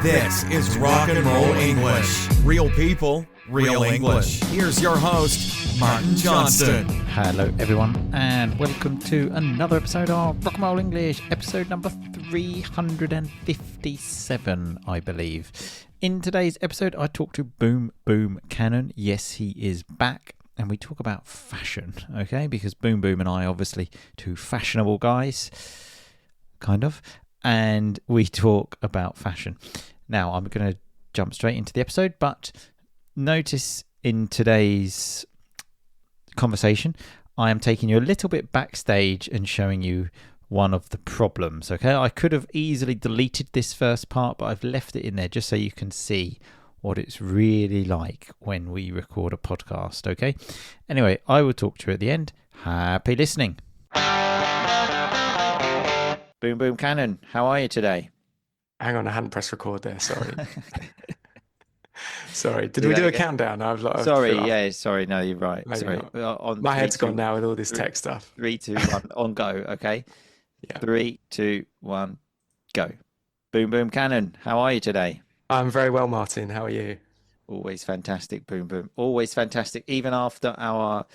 This is Rock and Roll English. Real people, real English. Here's your host, Martin Johnston. Hello everyone and welcome to another episode of Rock and Roll English, episode number 357, I believe. In today's episode, I talk to Boom Boom Cannon. Yes, he is back. And we talk about fashion, okay? Because Boom Boom and I are obviously two fashionable guys, kind of. And we talk about fashion. Now, I'm going to jump straight into the episode, but notice in today's conversation, I am taking you a little bit backstage and showing you one of the problems, okay? I could have easily deleted this first part, but I've left it in there just so you can see what it's really like when we record a podcast, okay? Anyway, I will talk to you at the end. Happy listening. Boom Boom Cannon, how are you today? Hang on, I hadn't pressed record there, sorry. Sorry, did we do a countdown? Sorry, no, you're right. Maybe sorry. My head's gone now with all this tech stuff. 3, 2, 1, on go, okay? Yeah. 3, 2, 1, go. Boom Boom Cannon, how are you today? I'm very well, Martin. How are you? Always fantastic, Boom Boom. Always fantastic. Even after our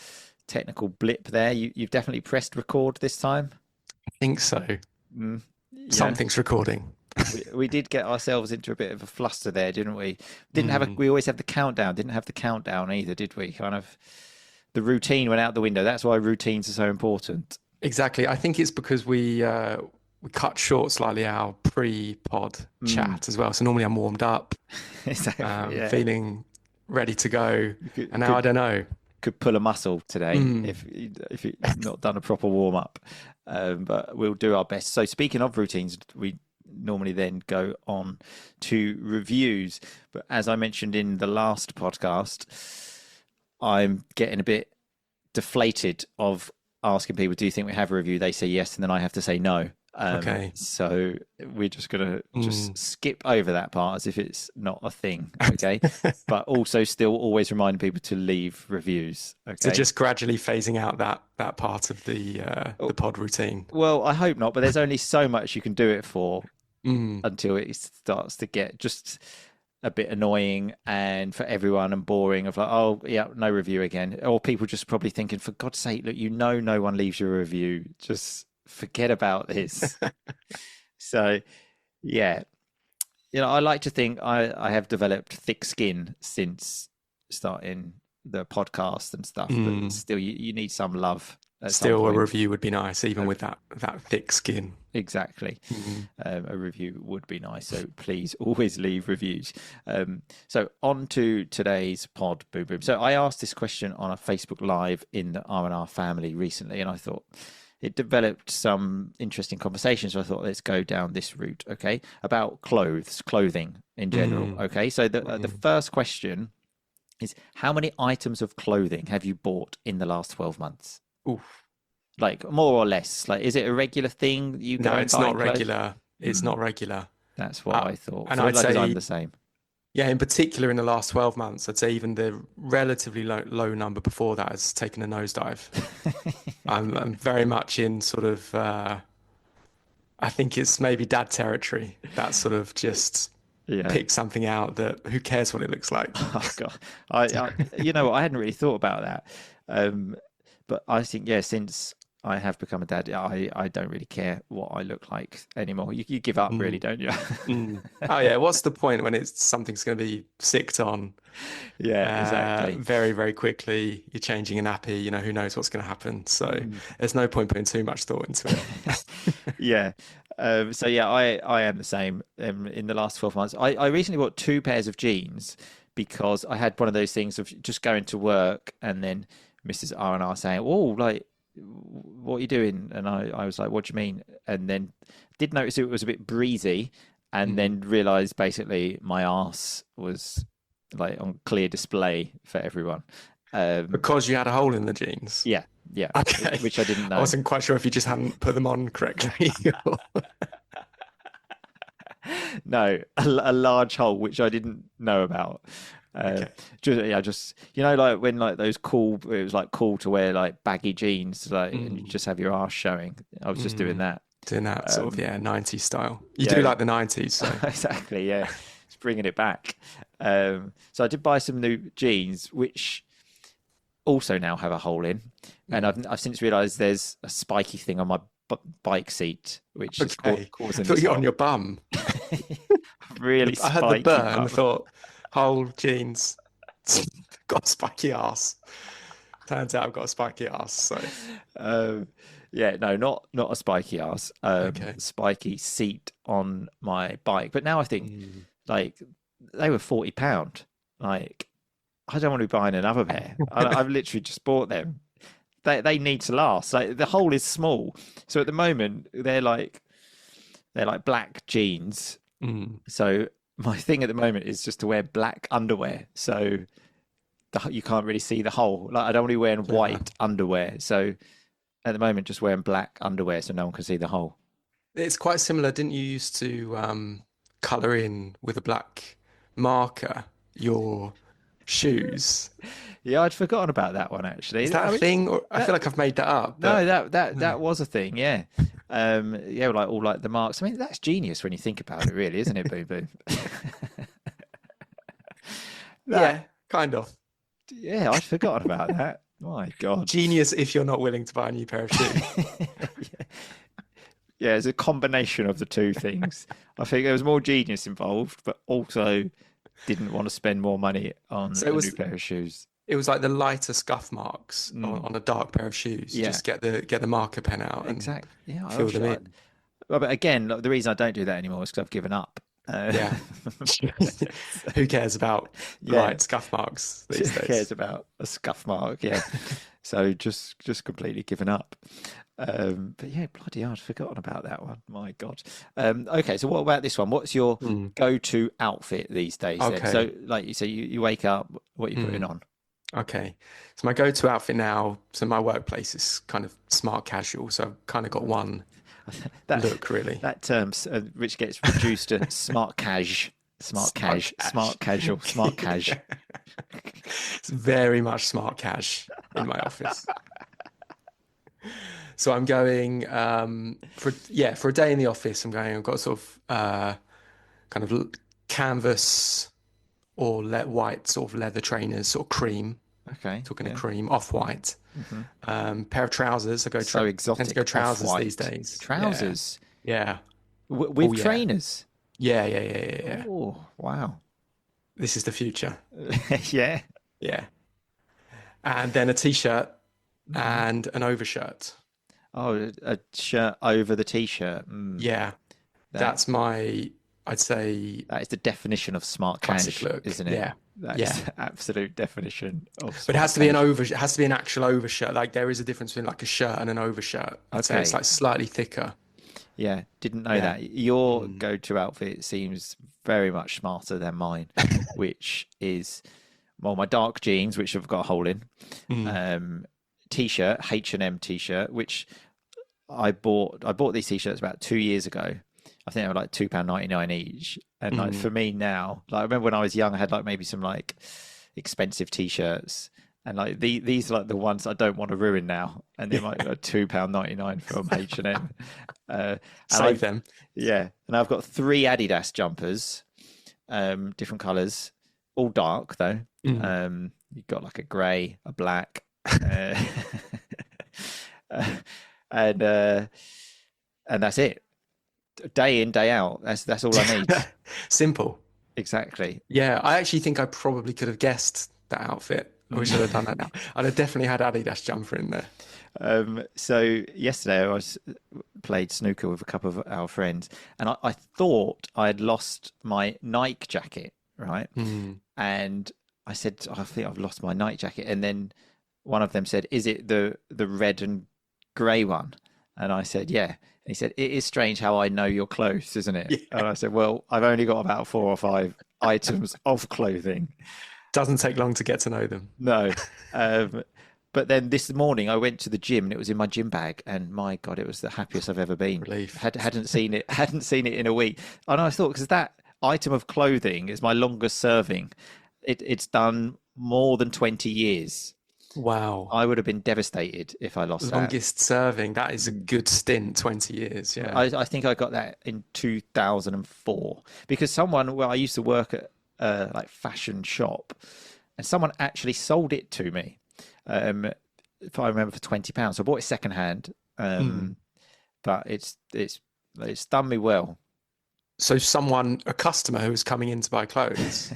technical blip there, you've definitely pressed record this time? I think so. Yeah. Something's recording. we did get ourselves into a bit of a fluster there, didn't we? We always have the countdown. Didn't have the countdown either, did we? Kind of the routine went out the window. That's why routines are so important. Exactly. I think it's because we cut short slightly our pre-pod chat as well. So normally I'm warmed up, exactly, feeling ready to go. And now I don't know. Could pull a muscle today if you've not done a proper warm up, but we'll do our best. So speaking of routines, we normally then go on to reviews. But as I mentioned in the last podcast, I'm getting a bit deflated of asking people, do you think we have a review? They say yes, and then I have to say no. Okay. So we're just going to just skip over that part as if it's not a thing, okay? But also still always reminding people to leave reviews, okay? So just gradually phasing out that part of the pod routine. Well, I hope not, but there's only so much you can do it for until it starts to get just a bit annoying and for everyone and boring of like, oh, yeah, no review again. Or people just probably thinking, for God's sake, look, no one leaves you a review. Just forget about this. So yeah, I like to think I have developed thick skin since starting the podcast and stuff, but still you need some love. Still a review would be nice, even with that thick skin. Exactly. A review would be nice, so please always leave reviews. So on to today's pod, Boom Boom. So I asked this question on a Facebook Live in the R&R family recently, and I thought it developed some interesting conversations. So I thought, let's go down this route, okay? About clothing in general, okay? So the first question is, how many items of clothing have you bought in the last 12 months? Oof. Like more or less, like, is it a regular thing? No, it's not regular. It's not regular. That's what I thought. And so I'd say I'm the same. Yeah, in particular in the last 12 months, I'd say even the relatively low number before that has taken a nosedive. I'm very much in sort of, I think it's maybe dad territory. That sort of just pick something out that who cares what it looks like. Oh God, I I hadn't really thought about that. But I think, since I have become a dad, I don't really care what I look like anymore. You give up, really, don't you? Oh, yeah. What's the point when something's going to be sicked on? Yeah, exactly. Very, very quickly, you're changing a nappy. Who knows what's going to happen. So there's no point putting too much thought into it. Yeah. So, I am the same. In the last 12 months, I recently bought 2 pairs of jeans because I had one of those things of just going to work and then Mrs. R&R saying, oh, like, what are you doing? And I was like, what do you mean? And then did notice it was a bit breezy, and then realized basically my arse was like on clear display for everyone. Because you had a hole in the jeans? Yeah. Okay. Which I didn't know. I wasn't quite sure if you just hadn't put them on correctly. No, a large hole, which I didn't know about. Okay. Just like when like those cool, it was like cool to wear like baggy jeans, like and you just have your arse showing. I was just doing that sort of 90s style. You do like the 90s, so. Exactly, yeah. bringing it back. So I did buy some new jeans, which also now have a hole in, and I've since realised there's a spiky thing on my bike seat, which is causing. I thought you're on your bum. Really, I had the burn. bum. I thought, whole jeans got a spiky ass. Turns out I've got a spiky ass. So, yeah, no, not a spiky ass. Okay. Spiky seat on my bike. But now I think, like, they were £40. Like, I don't want to be buying another pair. I've literally just bought them. They need to last. Like, the hole is small, so at the moment they're like black jeans. So my thing at the moment is just to wear black underwear, so you can't really see the hole. Like, I don't want to be wearing white underwear, so at the moment just wearing black underwear so no one can see the hole. It's quite similar. Didn't you used to colour in with a black marker your shoes? Yeah, I'd forgotten about that one actually. Is that a thing? Or I feel like I've made that up. No, that was a thing. Yeah, yeah, like all like the marks. I mean, that's genius when you think about it, really, isn't it? Boom, boom. Yeah, kind of. Yeah, I'd forgotten about that. My God, genius if you're not willing to buy a new pair of shoes. Yeah, it's a combination of the two things. I think there was more genius involved, but also didn't want to spend more money on a new pair of shoes. It was like the lighter scuff marks on a dark pair of shoes. Yeah. Just get the marker pen out and exactly. Yeah, fill them in. Well, but again, the reason I don't do that anymore is because I've given up. Yeah. Who cares about light scuff marks these days? Who cares about a scuff mark? Yeah. So just completely given up. But yeah, bloody hell, I'd forgotten about that one. My God. Okay, so what about this one? What's your go-to outfit these days? Okay. Then? So, like you say, you wake up, what are you putting on? Okay, so my go-to outfit now, so my workplace is kind of smart casual, so I've kind of got one look really. That term, which gets reduced to smart cash, smart casual. It's very much smart cash in my office. So I'm going for a day in the office. I've got sort of kind of canvas or white sort of leather trainers, sort of cream. Okay. Talking a cream, off-white. Pair of trousers. So exotic. Tend to go trousers off-white. These days. Trousers? Yeah. With trainers? Yeah. Oh, wow. This is the future. Yeah. Yeah. And then a t-shirt and an overshirt. Oh, a shirt over the t-shirt. Yeah. That's I'd say that is the definition of smart cash, look, isn't it? Yeah. That is the absolute definition of smart But it has to be it has to be an actual overshirt. Like there is a difference between like a shirt and an overshirt. I'd say it's like slightly thicker. Yeah, didn't know that. Your go-to outfit seems very much smarter than mine, which is my dark jeans, which have got a hole in. T-shirt, H&M t-shirt, which I bought these t-shirts about 2 years ago. I think they were like £2.99 each. And like for me now, like I remember when I was young, I had like maybe some like expensive t-shirts, and like these are like the ones I don't want to ruin now. And they're like £2.99 from H&M. Save them. Yeah. And I've got 3 Adidas jumpers, different colours, all dark though. You've got like a grey, a black, and that's it. Day in, day out. That's all I need. Simple. Exactly. Yeah, I actually think I probably could have guessed that outfit. I wish I'd have done that now. I'd have definitely had Adidas jumper in there. So yesterday I played snooker with a couple of our friends, and I thought I had lost my Nike jacket, right? And I said, I think I've lost my Nike jacket. And then one of them said, is it the red and grey one? And I said, yeah. And he said, it is strange how I know your clothes, isn't it? Yeah. And I said, well, I've only got about 4 or 5 items of clothing. Doesn't take long to get to know them. No. But then this morning I went to the gym and it was in my gym bag, and my God, it was the happiest I've ever been. Relief. Hadn't seen it in a week. And I thought, because that item of clothing is my longest serving. It's done more than 20 years. Wow. I would have been devastated if I lost that. Longest serving. That is a good stint, 20 years. Yeah. I think I got that in 2004 because I used to work at like fashion shop, and someone actually sold it to me. If I remember, for £20. So I bought it second hand. But it's done me well. So a customer who was coming in to buy clothes,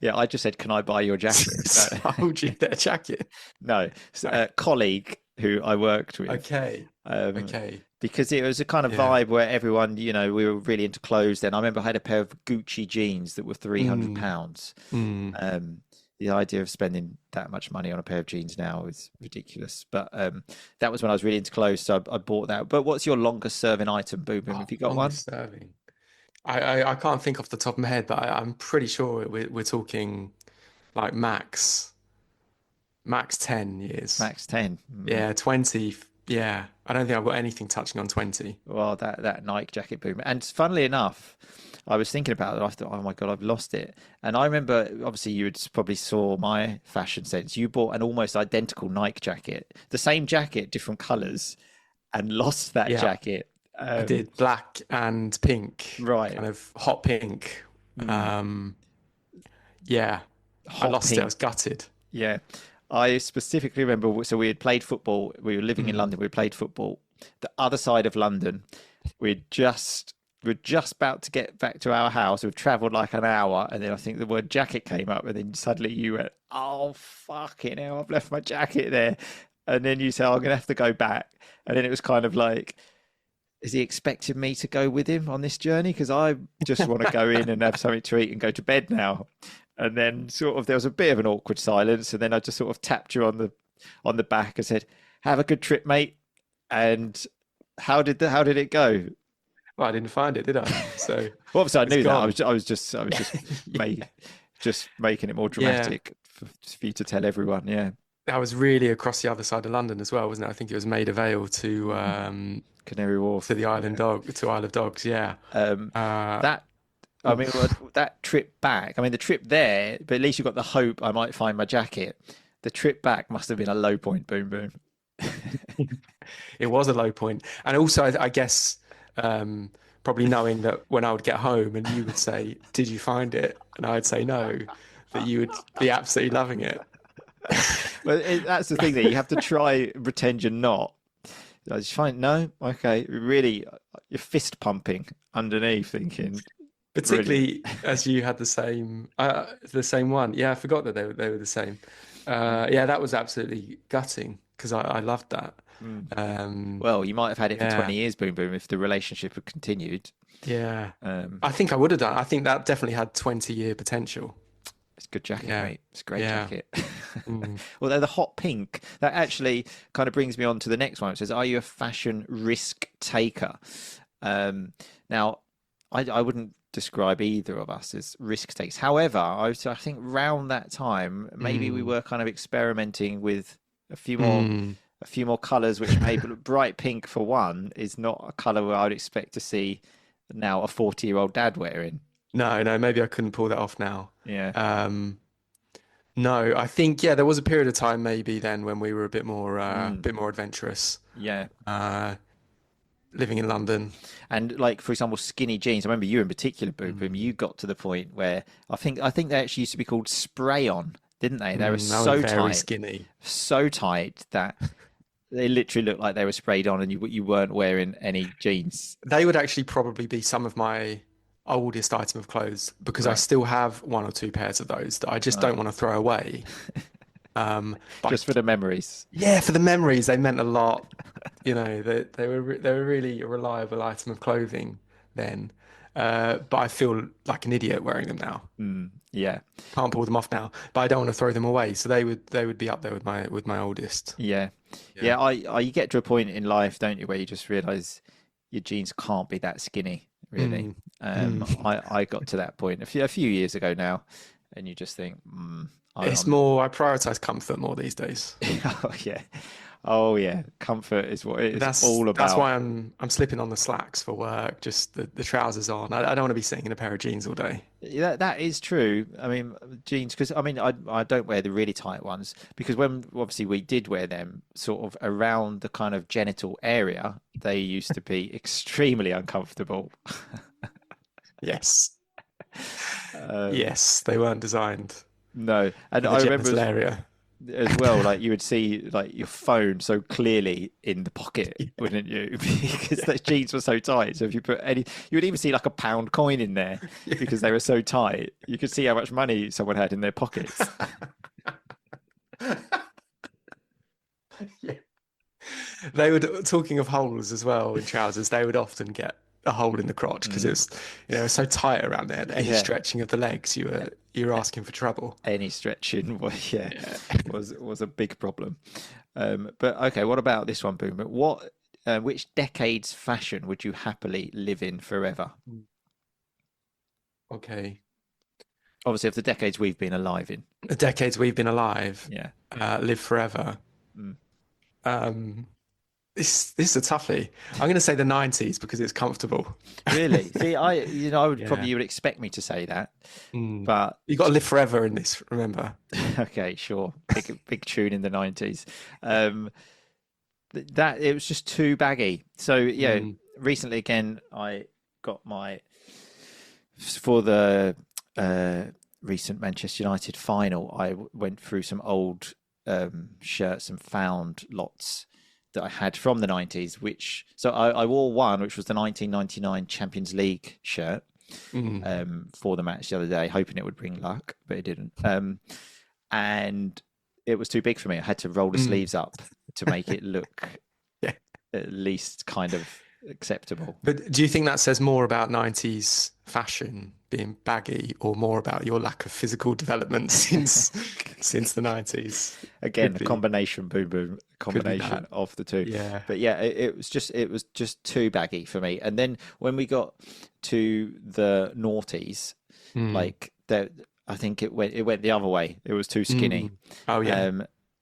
Yeah, I just said, "Can I buy your jacket?" sold you their jacket. No, a colleague who I worked with. Okay. Okay. Because it was a kind of vibe where everyone, we were really into clothes then. I remember I had a pair of Gucci jeans that were £300. The idea of spending that much money on a pair of jeans now is ridiculous. But that was when I was really into clothes, so I bought that. But what's your longest serving item, Boom Boom? Have you got one? Longest serving. I can't think off the top of my head, but I'm pretty sure we're talking like max 10 years. Max 10. Yeah, 20. Yeah, I don't think I've got anything touching on 20. Well, that Nike jacket, Boom. And funnily enough, I was thinking about it. I thought, oh my God, I've lost it. And I remember, obviously, you probably saw my fashion sense. You bought an almost identical Nike jacket, the same jacket, different colors, and lost that jacket. I did black and pink, right? Kind of hot pink. Yeah, I lost pink. it. I was gutted. Yeah, I specifically remember. So we had played football. We were living in London. We played football. The other side of London. We're just about to get back to our house. We've travelled like an hour, and then I think the word jacket came up, and then suddenly you went, "Oh fucking hell! I've left my jacket there." And then you said, "I'm gonna have to go back." And then it was kind of like, is he expecting me to go with him on this journey? Because I just want to go in and have something to eat and go to bed now. And then sort of there was a bit of an awkward silence, and then I just sort of tapped you on the back and said, "Have a good trip, mate." And how did it go? Well, I didn't find it, did I? So well, obviously I knew gone. that. I was just making it more dramatic for you to tell everyone. Yeah. I was really across the other side of London as well, wasn't it? I think it was Maida Vale to Canary Wharf, to the Isle of Dogs. Yeah. That trip back. I mean, the trip there, but at least you got the hope I might find my jacket. The trip back must have been a low point. Boom Boom. It was a low point, and also I guess probably knowing that when I would get home and you would say, "Did you find it?" and I'd say no, that you would be absolutely loving it. Well, that's the thing that you have to try pretend you're not. I just find no, okay, really, you're fist pumping underneath, thinking. Particularly as you had the same one. Yeah, I forgot that they were the same. Yeah, that was absolutely gutting because I loved that. Well, you might have had it for 20 years, Boom Boom, if the relationship had continued. Yeah, I think I would have done. I think that definitely had 20-year potential. It's a good jacket, mate. It's a great jacket. Well, the hot pink, that actually kind of brings me on to the next one. It says, are you a fashion risk taker? Now, I wouldn't describe either of us as risk takers. However, I think round that time, maybe we were kind of experimenting with a few more colours, which maybe bright pink for one is not a colour where I would expect to see now a 40-year-old dad wearing. No, maybe I couldn't pull that off now. Yeah. No, I think there was a period of time maybe then when we were a bit more adventurous. Yeah. Living in London. And like, for example, skinny jeans. I remember you in particular, Boom Boom, you got to the point where I think they actually used to be called spray on, didn't they? They were so tight, skinny, so tight that they literally looked like they were sprayed on, and you weren't wearing any jeans. They would actually probably be some of my oldest item of clothes because I still have one or two pairs of those that I just don't want to throw away. Just for the memories. Yeah, for the memories, they meant a lot. They were really a reliable item of clothing then. But I feel like an idiot wearing them now. Yeah, can't pull them off now. But I don't want to throw them away, so they would be up there with my oldest. Yeah. You get to a point in life, don't you, where you just realise your jeans can't be that skinny. Really, I got to that point a few years ago now, and you just think, I prioritize comfort more these days. Oh yeah, Oh yeah, comfort is what it is all That's about. why I'm slipping on the slacks for work, just the trousers on. I don't want to be sitting in a pair of jeans all day. Yeah, that is true. I mean, jeans, because I mean, I don't wear the really tight ones because when obviously we did wear them sort of around the kind of genital area, they used to be extremely uncomfortable. Yes. Um, Yes, they weren't designed no, and for the I remember genital area. as well, like you would see like your phone so clearly in the pocket, wouldn't you? Because the jeans were so tight. So if you put any, you would even see like a pound coin in there because they were so tight. You could see how much money someone had in their pockets. Yeah. They would, talking of holes as well in trousers, they would often get a hole in the crotch because it was, so tight around there. And any Yeah. stretching of the legs, you were asking for trouble. Any stretching was was a big problem. But okay, what about this one, Boom? What which decade's fashion would you happily live in forever? Okay. Obviously, of the decades we've been alive in. The decades we've been alive, Yeah. live forever. Mm. Um, this is a toughie. I'm going to say the 90s because it's comfortable. Really? See, I would Yeah. probably you would expect me to say that, Mm. but You got to live forever in this, remember? okay, sure. Big tune in the 90s. That it was just too baggy. So yeah, recently again I got my for the recent Manchester United final. I went through some old shirts and found lots that I had from the 90s. Which so I wore one, which was the 1999 Champions League shirt for the match the other day, hoping it would bring luck, but it didn't. And it was too big for me. I had to roll the sleeves up to make it look Yeah. at least kind of acceptable. But do you think that says more about 90s fashion being baggy or more about your lack of physical development since the 90s? Again, Could a be. combination, that. combination of the two. Yeah. But yeah, it was just too baggy for me. And then when we got to the noughties, like that, I think it went the other way. It was too skinny. Oh yeah.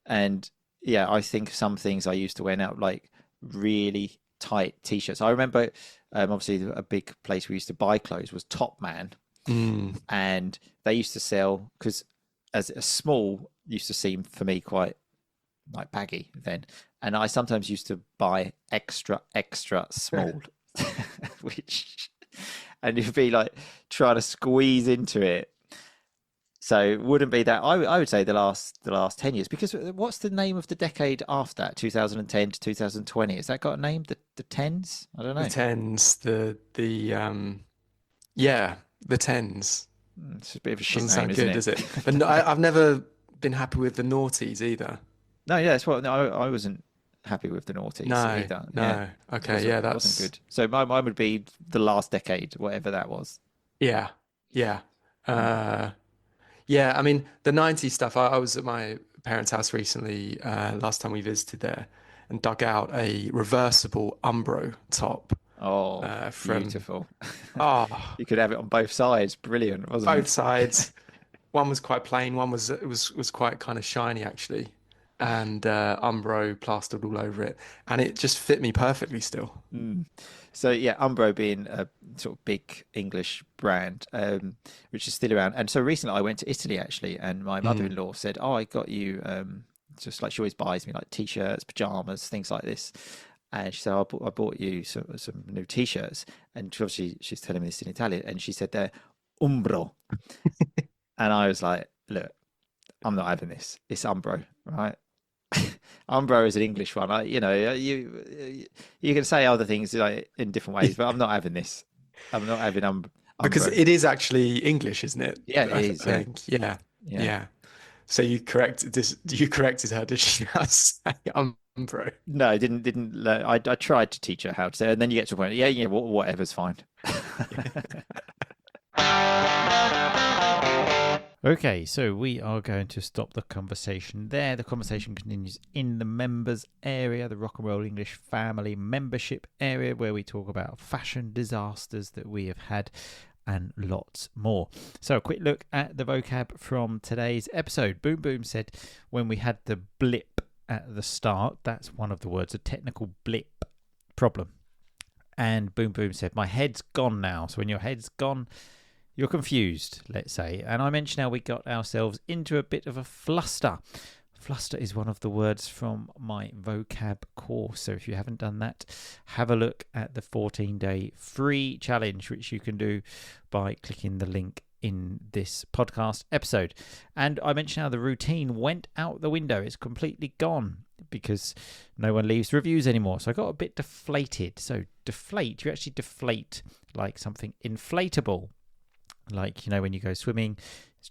And yeah, I think some things I used to wear now, like really tight t-shirts. I remember, obviously, a big place we used to buy clothes was Top Man, and they used to sell because as a small used to seem for me quite like baggy then, and I sometimes used to buy extra small, which and you'd be like trying to squeeze into it. So it wouldn't be that. I would say the last 10 years, because what's the name of the decade after that? 2010 to 2020. Has that got a name? The tens? I don't know. The tens, yeah, the tens. It's a bit of a shit Doesn't name, sound isn't good, it? does it? But no, I've never been happy with the noughties either. No, yeah, it's what. No, I wasn't happy with the noughties either. No. Yeah, Okay, yeah, that's wasn't good. So mine would be the last decade, whatever that was. Yeah, yeah. Yeah, I mean, the 90s stuff, I was at my parents' house recently, last time we visited there, and dug out a reversible Umbro top Oh, from beautiful. oh, You could have it on both sides. Brilliant, wasn't both it? sides. One was quite plain, one was quite kind of shiny actually, and Umbro plastered all over it, and it just fit me perfectly still. So yeah, Umbro being a sort of big English brand, which is still around. And so recently I went to Italy actually, and my mother-in-law said, "Oh, I got you," just like she always buys me like t-shirts, pajamas, things like this. And she said, I bought you some new t-shirts." And obviously she's telling me this in Italian, and she said they're Umbro. And I was like, "Look, I'm not having this. It's Umbro, right?" Umbro is an English one. You can say other things like in different ways, but I'm not having this. I'm not having Because Umbro. it is actually English, isn't it? Yeah, it is, I yeah. think. Yeah, Yeah. yeah. So you corrected this. You corrected her, did she not say Umbro? No, I didn't. I tried to teach her how to say it, and then you get to a point. Yeah, whatever's fine. Okay, so we are going to stop the conversation there. The conversation continues in the members area, the Rock and Roll English family membership area, where we talk about fashion disasters that we have had and lots more. So a quick look at the vocab from today's episode. Boom Boom said when we had the blip at the start. That's one of the words, a technical blip problem. And Boom Boom said, my head's gone now. So when your head's gone, you're confused, let's say. And I mentioned how we got ourselves into a bit of a fluster. Fluster is one of the words from my vocab course. So if you haven't done that, have a look at the 14-day free challenge, which you can do by clicking the link in this podcast episode. And I mentioned how the routine went out the window. It's completely gone because no one leaves reviews anymore. So I got a bit deflated. So deflate, you actually deflate like something inflatable. Like, you know, when you go swimming,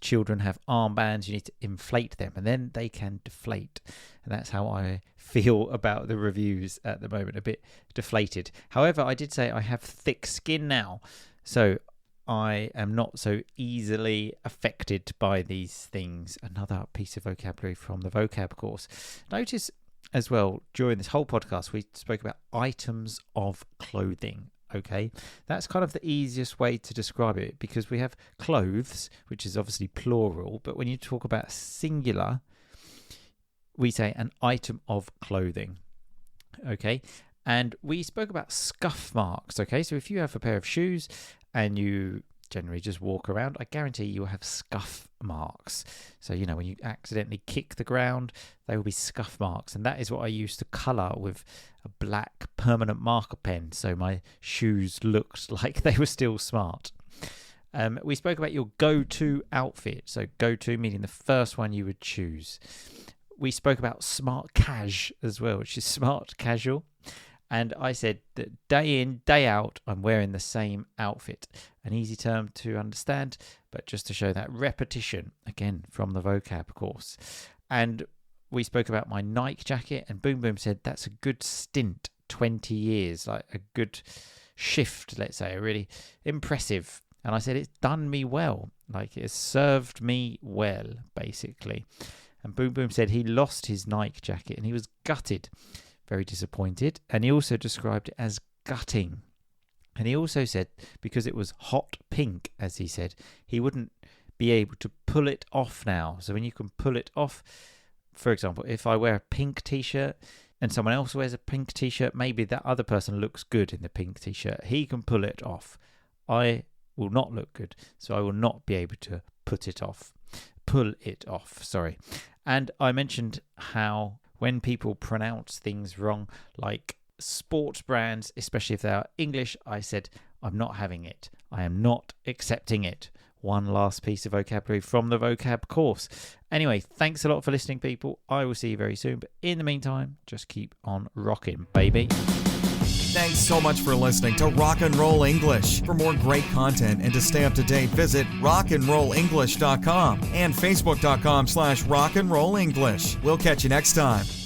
children have armbands, you need to inflate them and then they can deflate. And that's how I feel about the reviews at the moment, a bit deflated. However, I did say I have thick skin now. So I am not so easily affected by these things. Another piece of vocabulary from the vocab course. Notice as well, during this whole podcast, we spoke about items of clothing. Okay, that's kind of the easiest way to describe it because we have clothes, which is obviously plural. But when you talk about singular, we say an item of clothing. Okay, and we spoke about scuff marks. Okay, so if you have a pair of shoes and you generally just walk around, I guarantee you will have scuff marks. So, you know, when you accidentally kick the ground, they will be scuff marks. And that is what I used to colour with a black permanent marker pen. So my shoes looked like they were still smart. We spoke about your go-to outfit. So go-to meaning the first one you would choose. We spoke about smart cash as well, which is smart casual. And I said that day in, day out, I'm wearing the same outfit. An easy term to understand, but just to show that repetition, again, from the vocab course. And we spoke about my Nike jacket, and Boom Boom said that's a good stint, 20 years, like a good shift, let's say, really impressive. And I said it's done me well, like it has served me well, basically. And Boom Boom said he lost his Nike jacket and he was gutted. Very disappointed. And he also described it as gutting. And he also said because it was hot pink, as he said, he wouldn't be able to pull it off now. So when you can pull it off, for example, if I wear a pink t-shirt and someone else wears a pink t-shirt, maybe that other person looks good in the pink t-shirt. He can pull it off. I will not look good, so I will not be able to pull it off, sorry. And I mentioned how when people pronounce things wrong, like sports brands, especially if they are English, I said, I'm not having it. I am not accepting it. One last piece of vocabulary from the vocab course. Anyway, thanks a lot for listening, people. I will see you very soon. But in the meantime, just keep on rocking, baby. Thanks so much for listening to Rock and Roll English. For more great content and to stay up to date, visit rockandrollenglish.com and facebook.com/rockandrollenglish. We'll catch you next time.